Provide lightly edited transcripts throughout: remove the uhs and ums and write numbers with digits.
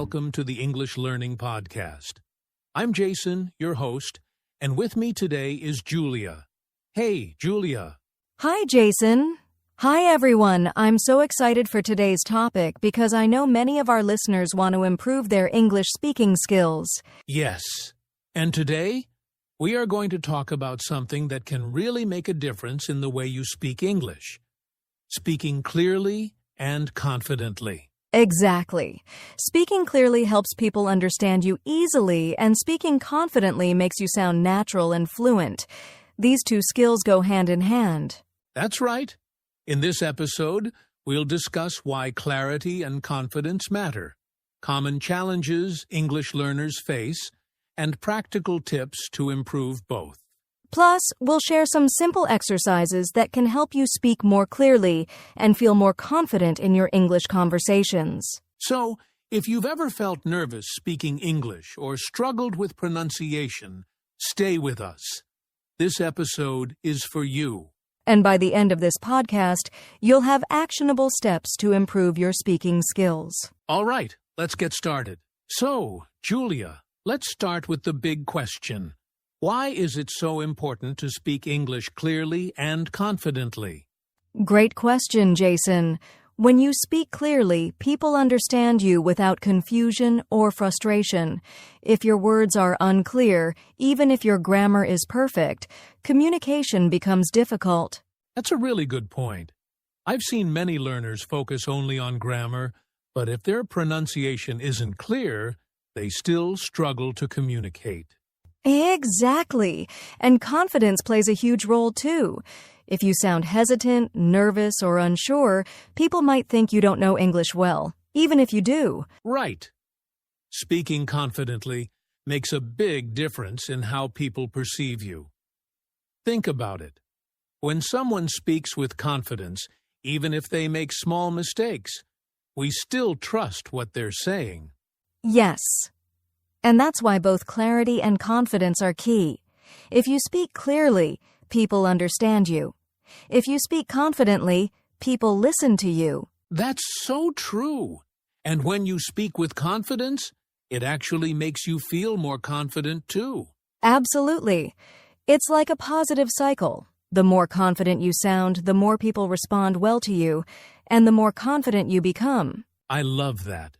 welcome to the English Learning Podcast. I'm Jason, your host, and with me today is Julia. Hey, Julia. Hi, Jason. Hi, everyone. I'm so excited for today's topic because I know many of our listeners want to improve their English speaking skills. Yes, and today we are going to talk about something that can really make a difference in the way you speak English. Speaking clearly and confidently. Exactly. Speaking clearly helps people understand you easily, and speaking confidently makes you sound natural and fluent. These two skills go hand in hand. That's right. In this episode, we'll discuss why clarity and confidence matter, common challenges English learners face, and practical tips to improve both. Plus, we'll share some simple exercises that can help you speak more clearly and feel more confident in your English conversations. So, if you've ever felt nervous speaking English or struggled with pronunciation, stay with us. This episode is for you. And by the end of this podcast, you'll have actionable steps to improve your speaking skills. All right, let's get started. So, Julia, let's start with the big question. Why is it so important to speak English clearly and confidently? Great question, Jason. When you speak clearly, people understand you without confusion or frustration. If your words are unclear, even if your grammar is perfect, communication becomes difficult. That's a really good point. I've seen many learners focus only on grammar, but if their pronunciation isn't clear, they still struggle to communicate. Exactly. And confidence plays a huge role, too. If you sound hesitant, nervous, or unsure, people might think you don't know English well, even if you do. Right. Speaking confidently makes a big difference in how people perceive you. Think about it. When someone speaks with confidence, even if they make small mistakes, we still trust what they're saying. Yes. And that's why both clarity and confidence are key. If you speak clearly, people understand you. If you speak confidently, people listen to you. That's so true. And when you speak with confidence, it actually makes you feel more confident too. Absolutely. It's like a positive cycle. The more confident you sound, the more people respond well to you, and the more confident you become. I love that.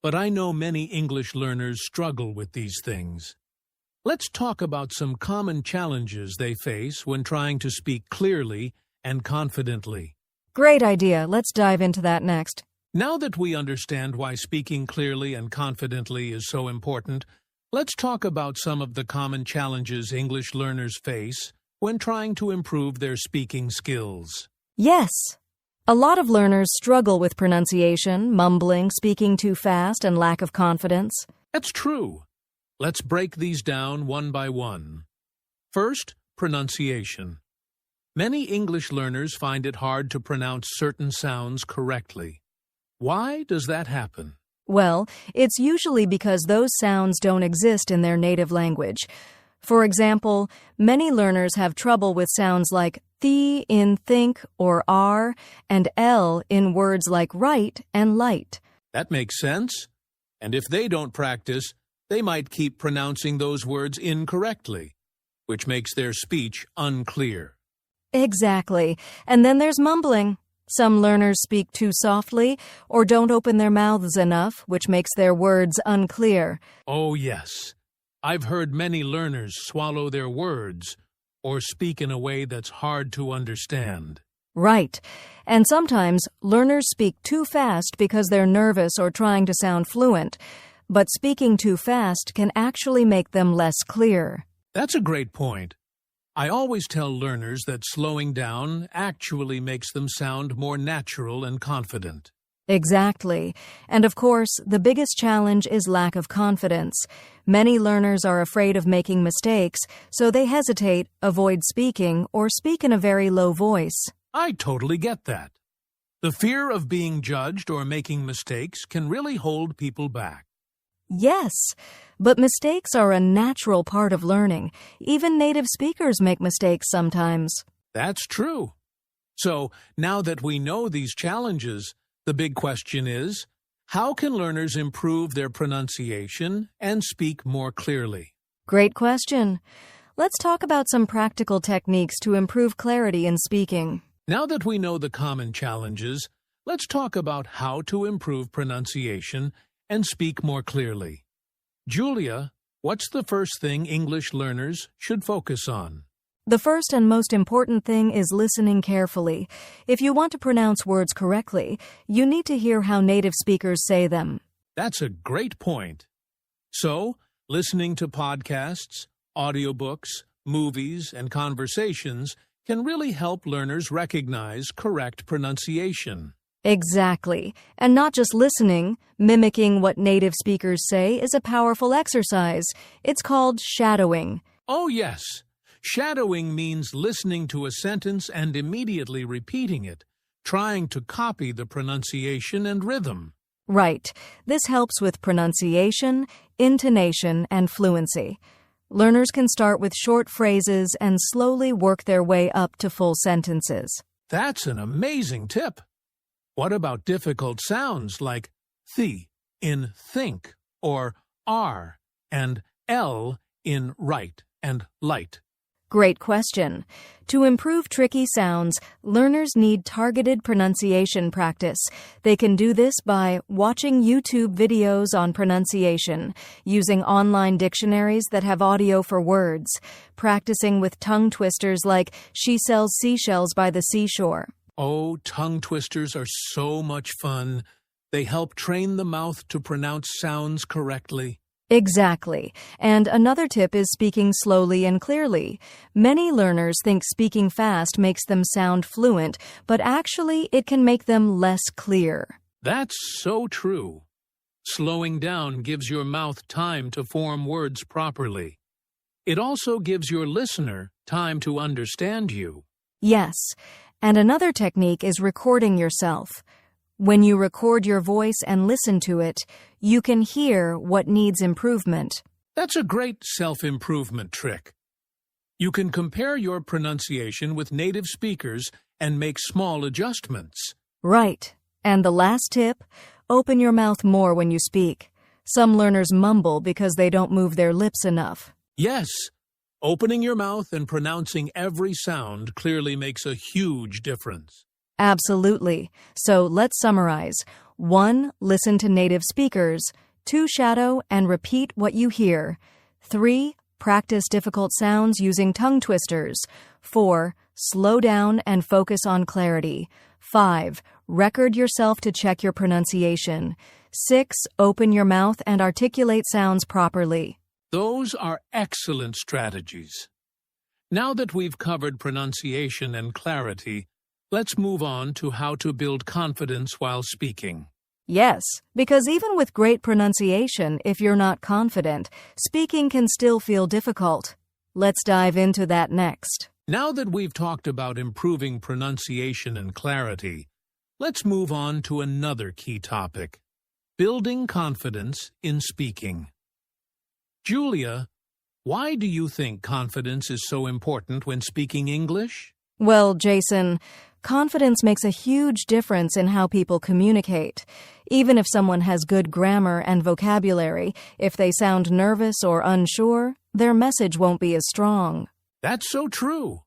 But I know many English learners struggle with these things. Let's talk about some common challenges they face when trying to speak clearly and confidently. Great idea. Let's dive into that next. Now that we understand why speaking clearly and confidently is so important, let's talk about some of the common challenges English learners face when trying to improve their speaking skills. Yes. A lot of learners struggle with pronunciation, mumbling, speaking too fast, and lack of confidence. That's true. Let's break these down one by one. First, pronunciation. Many English learners find it hard to pronounce certain sounds correctly. Why does that happen? Well, it's usually because those sounds don't exist in their native language. For example, many learners have trouble with sounds like th in think or r, and l in words like right and light. That makes sense. And if they don't practice, they might keep pronouncing those words incorrectly, which makes their speech unclear. Exactly. And then there's mumbling. Some learners speak too softly or don't open their mouths enough, which makes their words unclear. Oh, yes. I've heard many learners swallow their words or speak in a way that's hard to understand. Right. And sometimes learners speak too fast because they're nervous or trying to sound fluent. But speaking too fast can actually make them less clear. That's a great point. I always tell learners that slowing down actually makes them sound more natural and confident. Exactly. And of course, the biggest challenge is lack of confidence. Many learners are afraid of making mistakes, so they hesitate, avoid speaking, or speak in a very low voice. I totally get that. The fear of being judged or making mistakes can really hold people back. Yes, but mistakes are a natural part of learning. Even native speakers make mistakes sometimes. That's true. So, now that we know these challenges, the big question is, How can learners improve their pronunciation and speak more clearly? Great question. Let's talk about some practical techniques to improve clarity in speaking. Now that we know the common challenges, let's talk about how to improve pronunciation and speak more clearly. Julia, what's the first thing English learners should focus on? The first and most important thing is listening carefully. If you want to pronounce words correctly, you need to hear how native speakers say them. That's a great point. So, listening to podcasts, audiobooks, movies, and conversations can really help learners recognize correct pronunciation. Exactly. And not just listening, mimicking what native speakers say is a powerful exercise. It's called shadowing. Oh, yes. Shadowing means listening to a sentence and immediately repeating it, trying to copy the pronunciation and rhythm. Right. This helps with pronunciation, intonation, and fluency. Learners can start with short phrases and slowly work their way up to full sentences. That's an amazing tip. What about difficult sounds like th in think or r and l in right and light? Great question. To improve tricky sounds, learners need targeted pronunciation practice. They can do this by watching YouTube videos on pronunciation, using online dictionaries that have audio for words, practicing with tongue twisters like "She sells seashells by the seashore." Oh, tongue twisters are so much fun. They help train the mouth to pronounce sounds correctly. Exactly. And another tip is speaking slowly and clearly. Many learners think speaking fast makes them sound fluent, but actually it can make them less clear. That's so true. Slowing down gives your mouth time to form words properly. It also gives your listener time to understand you. Yes. And another technique is recording yourself. When you record your voice and listen to it, you can hear what needs improvement. That's a great self-improvement trick. You can compare your pronunciation with native speakers and make small adjustments. Right. And the last tip, open your mouth more when you speak. Some learners mumble because they don't move their lips enough. Yes. Opening your mouth and pronouncing every sound clearly makes a huge difference. Absolutely. So let's summarize. 1. Listen to native speakers. 2. Shadow and repeat what you hear. 3. Practice difficult sounds using tongue twisters. 4. Slow down and focus on clarity. 5. Record yourself to check your pronunciation. 6. Open your mouth and articulate sounds properly. Those are excellent strategies. Now that we've covered pronunciation and clarity, let's move on to how to build confidence while speaking. Yes, because even with great pronunciation, if you're not confident, speaking can still feel difficult. Let's dive into that next. Now that we've talked about improving pronunciation and clarity, let's move on to another key topic: building confidence in speaking. Julia, why do you think confidence is so important when speaking English? Well, Jason, confidence makes a huge difference in how people communicate. Even if someone has good grammar and vocabulary, if they sound nervous or unsure, their message won't be as strong. That's so true.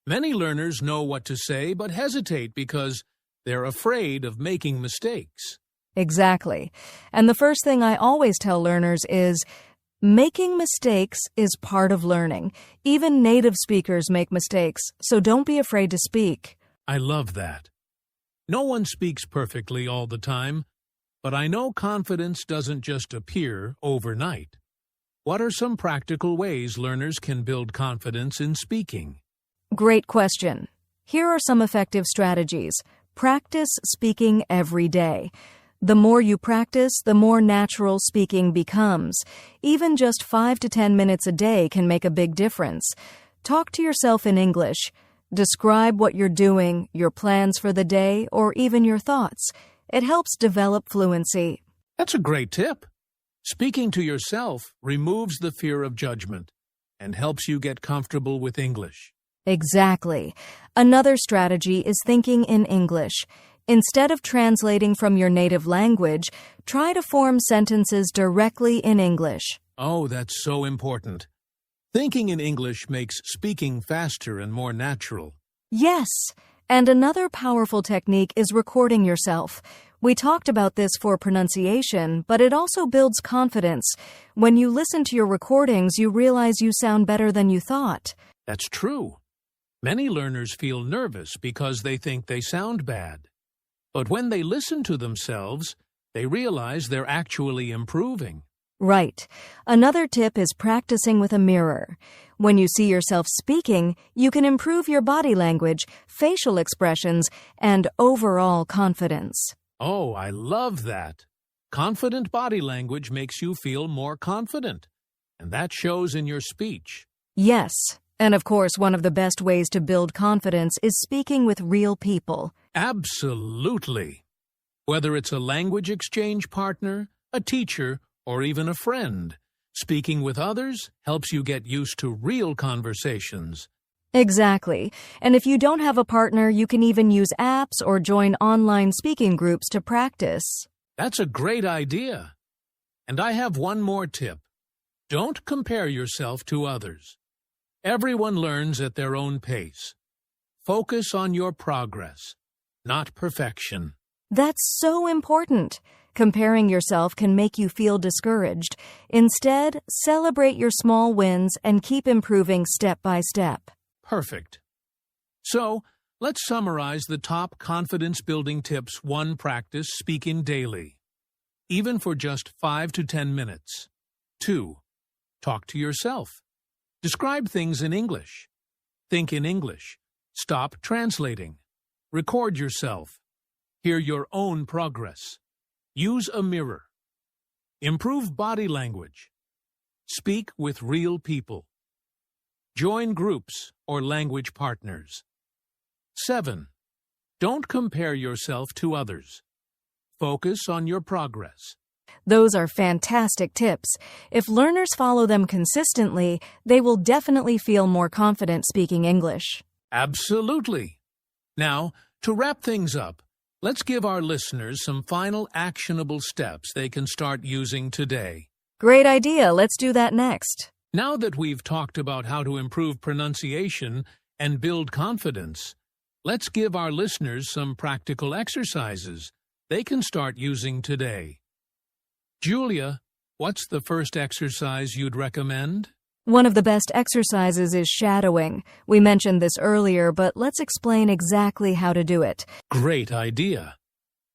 Many learners know what to say but hesitate because they're afraid of making mistakes. Exactly. And the first thing I always tell learners is, making mistakes is part of learning. Even native speakers make mistakes, so don't be afraid to speak. I love that. No one speaks perfectly all the time, but I know confidence doesn't just appear overnight. What are some practical ways learners can build confidence in speaking? Great question. Here are some effective strategies. Practice speaking every day. The more you practice, the more natural speaking becomes. Even just 5 to 10 minutes a day can make a big difference. Talk to yourself in English. Describe what you're doing, your plans for the day, or even your thoughts. It helps develop fluency. That's a great tip. Speaking to yourself removes the fear of judgment and helps you get comfortable with English. Exactly. Another strategy is thinking in English. Instead of translating from your native language, try to form sentences directly in English. Oh, that's so important. Thinking in English makes speaking faster and more natural. Yes, and another powerful technique is recording yourself. We talked about this for pronunciation, but it also builds confidence. When you listen to your recordings, you realize you sound better than you thought. That's true. Many learners feel nervous because they think they sound bad. But when they listen to themselves, they realize they're actually improving. Right. Another tip is practicing with a mirror. When you see yourself speaking, you can improve your body language, facial expressions, and overall confidence. Oh, I love that. Confident body language makes you feel more confident, and that shows in your speech. Yes, and of course, one of the best ways to build confidence is speaking with real people. Absolutely. Whether it's a language exchange partner, a teacher, or even a friend, speaking with others helps you get used to real conversations. Exactly. And if you don't have a partner, you can even use apps or join online speaking groups to practice. That's a great idea. And I have one more tip. Don't compare yourself to others. Everyone learns at their own pace. Focus on your progress, not perfection. That's so important. Comparing yourself can make you feel discouraged. Instead, celebrate your small wins and keep improving step by step. Perfect. So, let's summarize the top confidence-building tips one practice speaking daily, even for just 5 to 10 minutes. 2. Talk to yourself. Describe things in English. Think in English. Stop translating. Record yourself. Hear your own progress. Use a mirror. Improve body language. Speak with real people. Join groups or language partners. 7. Don't compare yourself to others. Focus on your progress. Those are fantastic tips. If learners follow them consistently, they will definitely feel more confident speaking English. Absolutely. Now, to wrap things up, let's give our listeners some final actionable steps they can start using today. Great idea. Let's do that next. Now that we've talked about how to improve pronunciation and build confidence, let's give our listeners some practical exercises they can start using today. Julia, what's the first exercise you'd recommend? One of the best exercises is shadowing. We mentioned this earlier, but let's explain exactly how to do it. Great idea.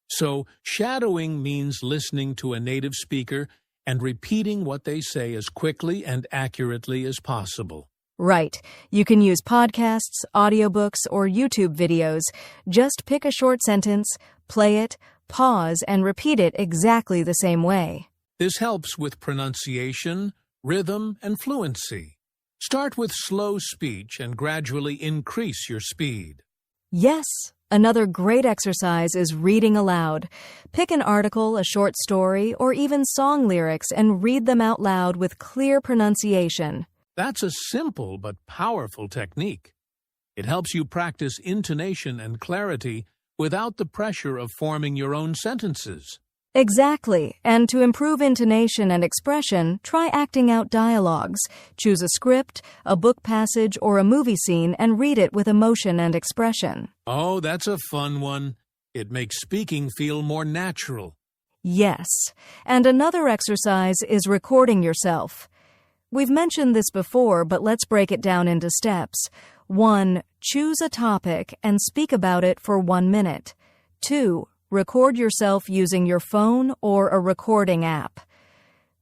So, shadowing means listening to a native speaker and repeating what they say as quickly and accurately as possible. Right. You can use podcasts, audiobooks, or YouTube videos. Just pick a short sentence, play it, pause, and repeat it exactly the same way. This helps with pronunciation, rhythm, and fluency. Start with slow speech and gradually increase your speed. Yes. Another great exercise is reading aloud. Pick an article, a short story, or even song lyrics and read them out loud with clear pronunciation. That's a simple but powerful technique. It helps you practice intonation and clarity without the pressure of forming your own sentences. Exactly. And to improve intonation and expression, try acting out dialogues. Choose a script, a book passage, or a movie scene and read it with emotion and expression. Oh, that's a fun one. It makes speaking feel more natural. Yes. And another exercise is recording yourself. We've mentioned this before, but let's break it down into steps. 1. Choose a topic and speak about it for 1 minute. 2. Record yourself using your phone or a recording app.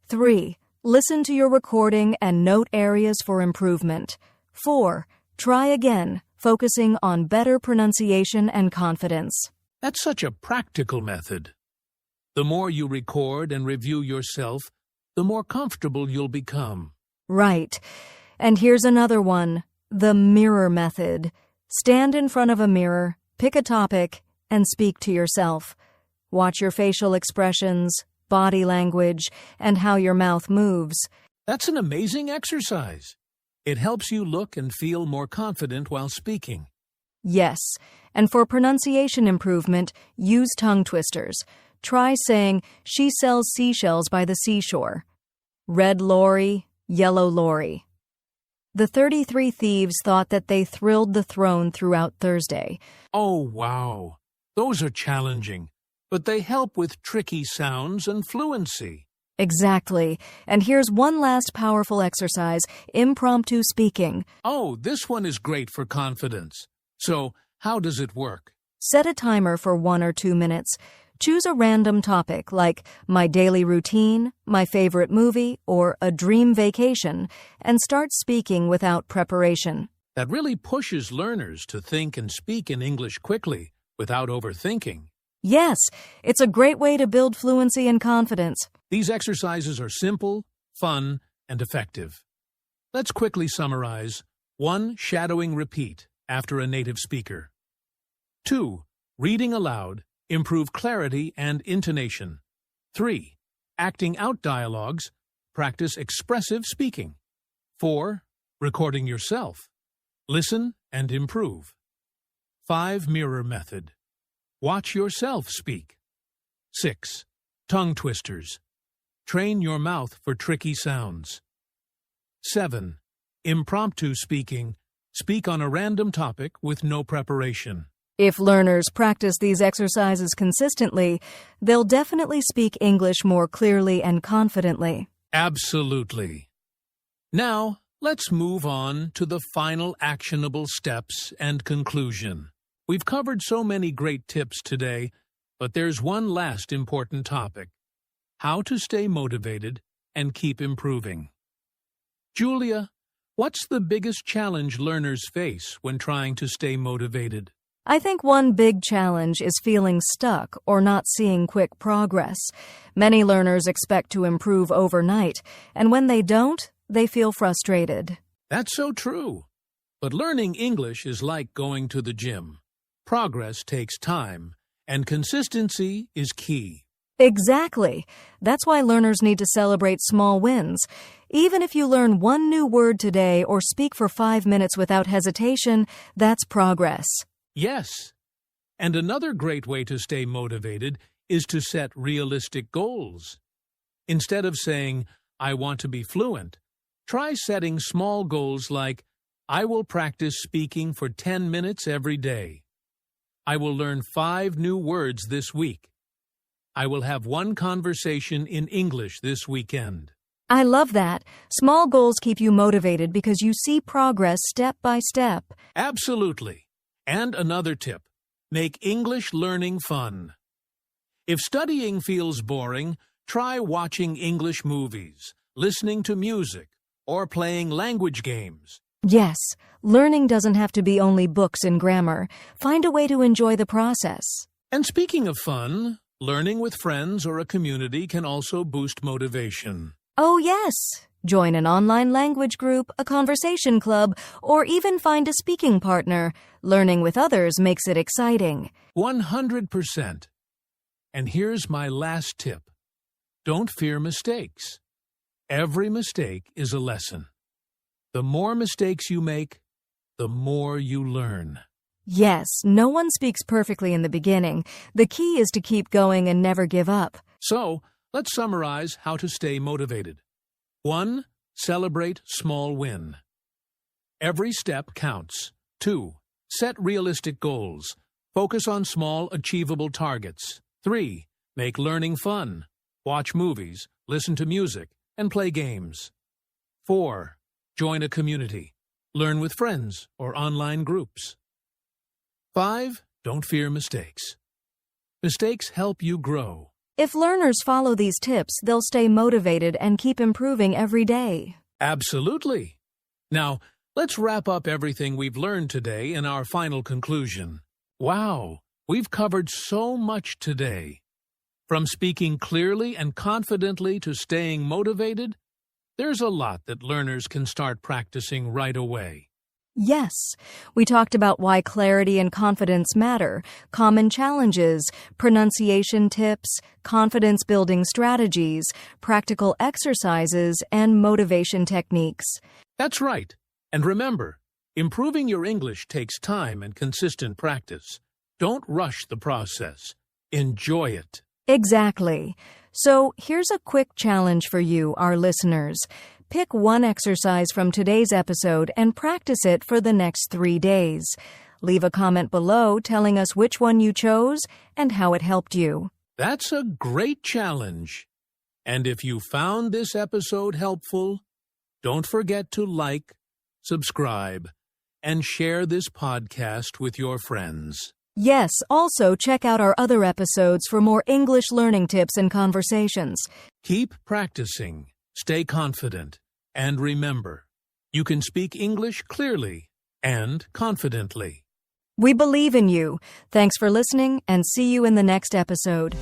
3. Listen to your recording and note areas for improvement. 4. Try again, focusing on better pronunciation and confidence. That's such a practical method. The more you record and review yourself, the more comfortable you'll become. Right. And here's another one, the mirror method. Stand in front of a mirror, pick a topic, and speak to yourself. Watch your facial expressions, body language, and how your mouth moves. That's an amazing exercise. It helps you look and feel more confident while speaking. Yes, and for pronunciation improvement, use tongue twisters. Try saying, "She sells seashells by the seashore." Red lorry, yellow lorry. The 33 thieves thought that they thrilled the throne throughout Thursday. Oh, wow. Those are challenging, but they help with tricky sounds and fluency. Exactly. And here's one last powerful exercise, impromptu speaking. Oh, this one is great for confidence. So, how does it work? Set a timer for 1 or 2 minutes. Choose a random topic like my daily routine, my favorite movie, or a dream vacation, and start speaking without preparation. That really pushes learners to think and speak in English quickly, without overthinking. Yes, it's a great way to build fluency and confidence. These exercises are simple, fun, and effective. Let's quickly summarize. 1. Shadowing repeat after a native speaker. 2. Reading aloud. Improve clarity and intonation. 3. Acting out dialogues. Practice expressive speaking. 4. Recording yourself. Listen and improve. 5. Mirror method. Watch yourself speak. 6. Tongue twisters. Train your mouth for tricky sounds. 7. Impromptu speaking. Speak on a random topic with no preparation. If learners practice these exercises consistently, they'll definitely speak English more clearly and confidently. Absolutely. Now, let's move on to the final actionable steps and conclusion. We've covered so many great tips today, but there's one last important topic: how to stay motivated and keep improving. Julia, what's the biggest challenge learners face when trying to stay motivated? I think one big challenge is feeling stuck or not seeing quick progress. Many learners expect to improve overnight, and when they don't, they feel frustrated. That's so true. But learning English is like going to the gym. Progress takes time, and consistency is key. Exactly. That's why learners need to celebrate small wins. Even if you learn one new word today or speak for 5 minutes without hesitation, that's progress. Yes. And another great way to stay motivated is to set realistic goals. Instead of saying, "I want to be fluent," try setting small goals like, "I will practice speaking for 10 minutes every day. I will learn 5 new words this week. I will have 1 conversation in English this weekend." I love that. Small goals keep you motivated because you see progress step by step. Absolutely. And another tip: make English learning fun. If studying feels boring, try watching English movies, listening to music, or playing language games. Yes, learning doesn't have to be only books and grammar. Find a way to enjoy the process. And speaking of fun, learning with friends or a community can also boost motivation. Oh, yes. Join an online language group, a conversation club, or even find a speaking partner. Learning with others makes it exciting. 100%. And here's my last tip. Don't fear mistakes. Every mistake is a lesson. The more mistakes you make, the more you learn. Yes, no one speaks perfectly in the beginning. The key is to keep going and never give up. So, let's summarize how to stay motivated. 1. Celebrate small win. Every step counts. 2. Set realistic goals. Focus on small, achievable targets. 3. Make learning fun. Watch movies, listen to music, and play games. 4. Join a community. Learn with friends or online groups. 5. Don't fear mistakes. Mistakes help you grow. If learners follow these tips, they'll stay motivated and keep improving every day. Absolutely. Now, let's wrap up everything we've learned today in our final conclusion. Wow, we've covered so much today. From speaking clearly and confidently to staying motivated, there's a lot that learners can start practicing right away. Yes, we talked about why clarity and confidence matter, common challenges, pronunciation tips, confidence-building strategies, practical exercises, and motivation techniques. That's right. And remember, Improving your English takes time and consistent practice. Don't rush the process. Enjoy it. Exactly. So here's a quick challenge for you, our listeners. Pick one exercise from today's episode and practice it for the next 3 days. Leave a comment below telling us which one you chose and how it helped you. That's a great challenge. And if you found this episode helpful, don't forget to like, subscribe, and share this podcast with your friends. Yes, also check out our other episodes for more English learning tips and conversations. Keep practicing, stay confident, and remember, you can speak English clearly and confidently. We believe in you. Thanks for listening and see you in the next episode.